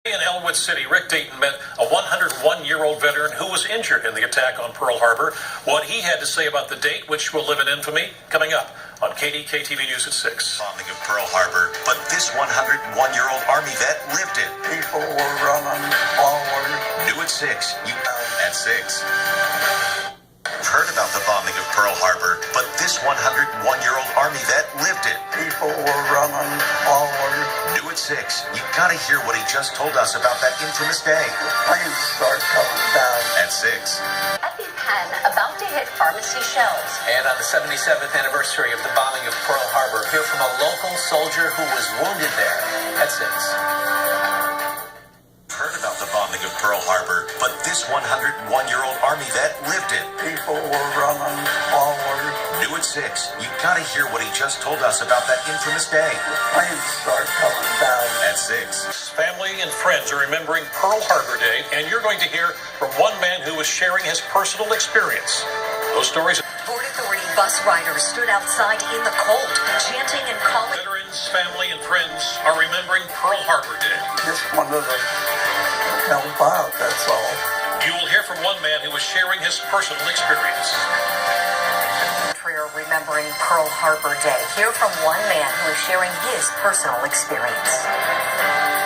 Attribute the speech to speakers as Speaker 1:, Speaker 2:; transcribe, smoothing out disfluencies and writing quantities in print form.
Speaker 1: In Elwood City, Rick Dayton met a 101-year-old veteran who was injured in the attack on Pearl Harbor. What he had to say about the date, which will live in infamy, coming up on KDKA TV News at 6.
Speaker 2: Bombing of Pearl Harbor, but this 101-year-old Army vet lived it.
Speaker 3: People were running forward.
Speaker 2: New at 6. You at 6. Heard about the bombing of Pearl Harbor, but this 101-year-old Army vet lived it.
Speaker 3: People were running forward.
Speaker 2: New at 6. You gotta hear what he just told us about that infamous day.
Speaker 3: Planes start coming down.
Speaker 2: At 6.
Speaker 4: EpiPen about to hit pharmacy shelves.
Speaker 5: And on the 77th anniversary of the bombing of Pearl Harbor, hear from a local soldier who was wounded there. At 6.
Speaker 2: Heard about the bombing of Pearl Harbor, but this 101-year-old Army vet lived it.
Speaker 3: People were running forward.
Speaker 2: New at 6. You gotta hear what he just told us about that infamous day.
Speaker 3: Planes start coming down.
Speaker 2: At 6.
Speaker 1: Family and friends are remembering Pearl Harbor Day, and you're going to hear from one man who was sharing his personal experience. Those stories.
Speaker 4: Port Authority bus riders stood outside in the cold, chanting and calling.
Speaker 1: Veterans, family, and friends are remembering Pearl Harbor Day.
Speaker 3: Just wanted to help out, that's all.
Speaker 1: You will hear from one man who was sharing his personal experience.
Speaker 4: Remembering Pearl Harbor Day. Hear from one man who is sharing his personal experience.